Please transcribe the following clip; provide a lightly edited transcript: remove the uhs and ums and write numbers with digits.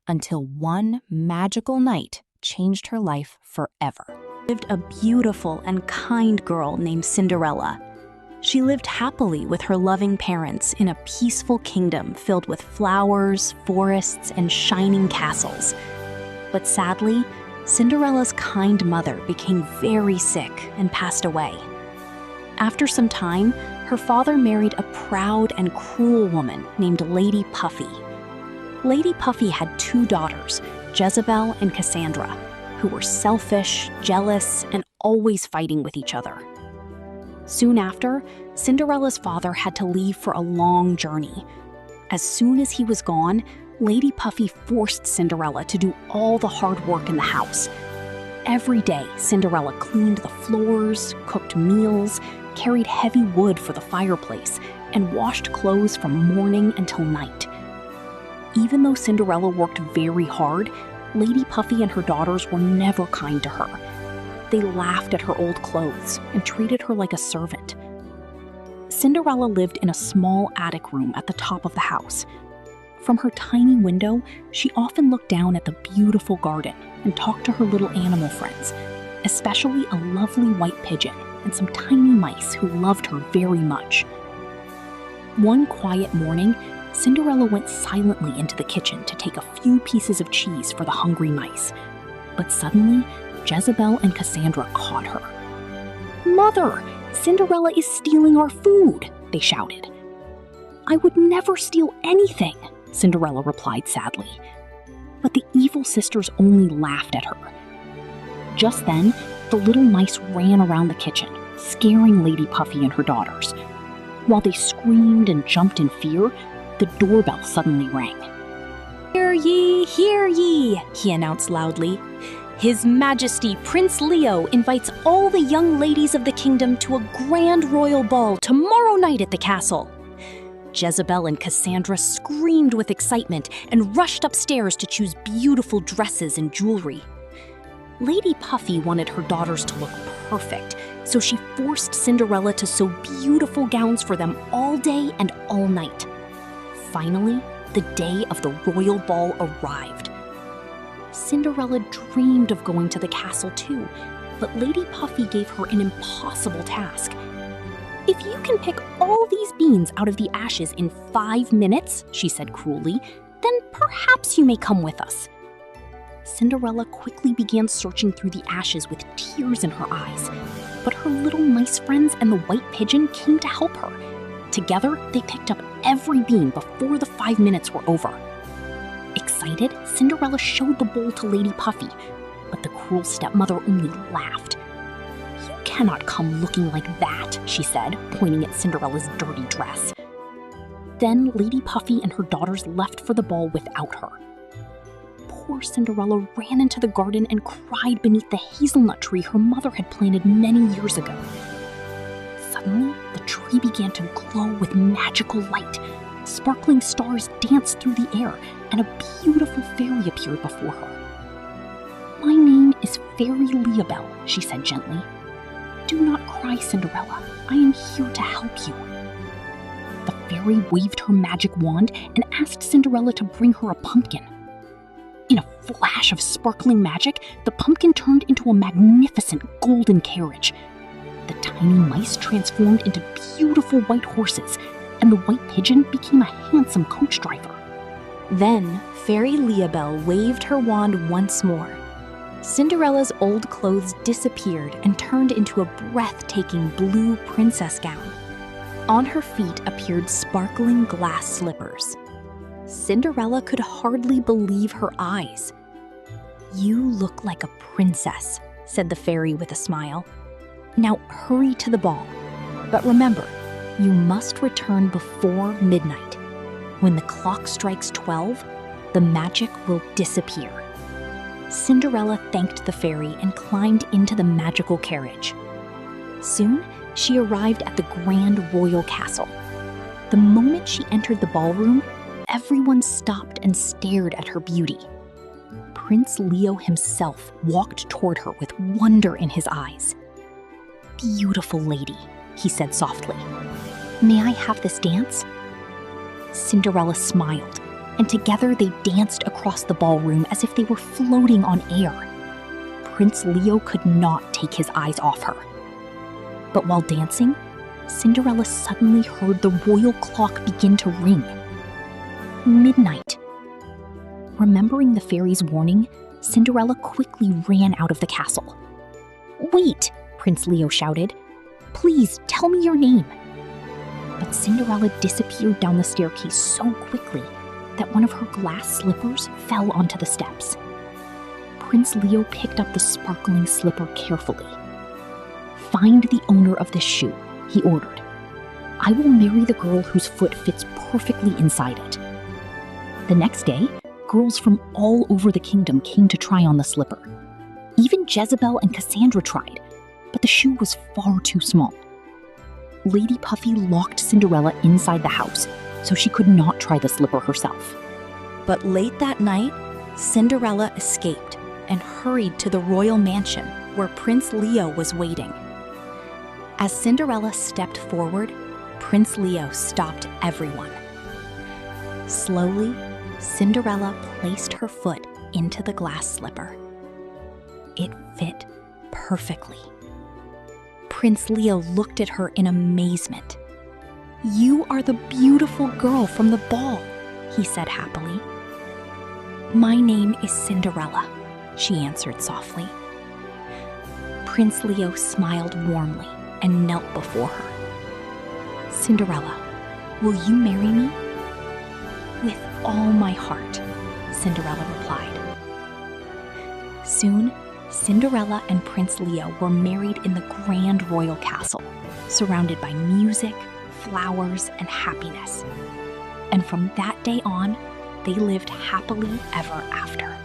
until one magical night changed her life forever. Lived a beautiful and kind girl named Cinderella. She lived happily with her loving parents in a peaceful kingdom filled with flowers, forests, and shining castles. But sadly, Cinderella's kind mother became very sick and passed away. After some time, her father married a proud and cruel woman named Lady Puffy. Lady Puffy had 2 daughters, Jezebel and Cassandra, who were selfish, jealous, and always fighting with each other. Soon after, Cinderella's father had to leave for a long journey. As soon as he was gone, Lady Puffy forced Cinderella to do all the hard work in the house. Every day, Cinderella cleaned the floors, cooked meals, carried heavy wood for the fireplace, and washed clothes from morning until night. Even though Cinderella worked very hard, Lady Puffy and her daughters were never kind to her. They laughed at her old clothes and treated her like a servant. Cinderella lived in a small attic room at the top of the house. From her tiny window, she often looked down at the beautiful garden and talked to her little animal friends, especially a lovely white pigeon and some tiny mice who loved her very much. One quiet morning, Cinderella went silently into the kitchen to take a few pieces of cheese for the hungry mice. But suddenly, Jezebel and Cassandra caught her. "Mother, Cinderella is stealing our food," they shouted. "I would never steal anything," Cinderella replied sadly. But the evil sisters only laughed at her. Just then, the little mice ran around the kitchen, scaring Lady Puffy and her daughters. While they screamed and jumped in fear, the doorbell suddenly rang. "Hear ye, hear ye," he announced loudly. "His Majesty Prince Leo invites all the young ladies of the kingdom to a grand royal ball tomorrow night at the castle." Jezebel and Cassandra screamed with excitement and rushed upstairs to choose beautiful dresses and jewelry. Lady Puffy wanted her daughters to look perfect, so she forced Cinderella to sew beautiful gowns for them all day and all night. Finally, the day of the royal ball arrived. Cinderella dreamed of going to the castle too, but Lady Puffy gave her an impossible task. "If you can pick all these beans out of the ashes in 5 minutes," she said cruelly, "then perhaps you may come with us." Cinderella quickly began searching through the ashes with tears in her eyes, but her little mice friends and the white pigeon came to help her. Together, they picked up every bean before the 5 minutes were over. Excited, Cinderella showed the bowl to Lady Puffy, but the cruel stepmother only laughed. "You cannot come looking like that," she said, pointing at Cinderella's dirty dress. Then Lady Puffy and her daughters left for the ball without her. Poor Cinderella ran into the garden and cried beneath the hazelnut tree her mother had planted many years ago. Suddenly, the tree began to glow with magical light. Sparkling stars danced through the air, and a beautiful fairy appeared before her. "My name is Fairy Leobel," she said gently. "Do not cry, Cinderella. I am here to help you." The fairy waved her magic wand and asked Cinderella to bring her a pumpkin. In a flash of sparkling magic, the pumpkin turned into a magnificent golden carriage. The tiny mice transformed into beautiful white horses, and the white pigeon became a handsome coach driver. Then Fairy Leobel waved her wand once more. Cinderella's old clothes disappeared and turned into a breathtaking blue princess gown. On her feet appeared sparkling glass slippers. Cinderella could hardly believe her eyes. "You look like a princess," said the fairy with a smile. "Now hurry to the ball. But remember, you must return before midnight. When the clock strikes 12, the magic will disappear." Cinderella thanked the fairy and climbed into the magical carriage. Soon, she arrived at the grand royal castle. The moment she entered the ballroom, everyone stopped and stared at her beauty. Prince Leo himself walked toward her with wonder in his eyes. "Beautiful lady," he said softly. "May I have this dance?" Cinderella smiled. and together they danced across the ballroom as if they were floating on air. Prince Leo could not take his eyes off her. But while dancing, Cinderella suddenly heard the royal clock begin to ring. Midnight. Remembering the fairy's warning, Cinderella quickly ran out of the castle. "Wait!" Prince Leo shouted. "Please tell me your name." But Cinderella disappeared down the staircase so quickly that one of her glass slippers fell onto the steps. Prince Leo picked up the sparkling slipper carefully. "Find the owner of this shoe," he ordered. "I will marry the girl whose foot fits perfectly inside it." The next day, girls from all over the kingdom came to try on the slipper. Even Jezebel and Cassandra tried, but the shoe was far too small. Lady Puffy locked Cinderella inside the house so she could not try the slipper herself. But late that night, Cinderella escaped and hurried to the royal mansion where Prince Leo was waiting. As Cinderella stepped forward, Prince Leo stopped everyone. Slowly, Cinderella placed her foot into the glass slipper. It fit perfectly. Prince Leo looked at her in amazement. "You are the beautiful girl from the ball," he said happily. "My name is Cinderella," she answered softly. Prince Leo smiled warmly and knelt before her. "Cinderella, will you marry me?" "With all my heart," Cinderella replied. Soon, Cinderella and Prince Leo were married in the grand royal castle, surrounded by music, flowers, and happiness. And from that day on, they lived happily ever after.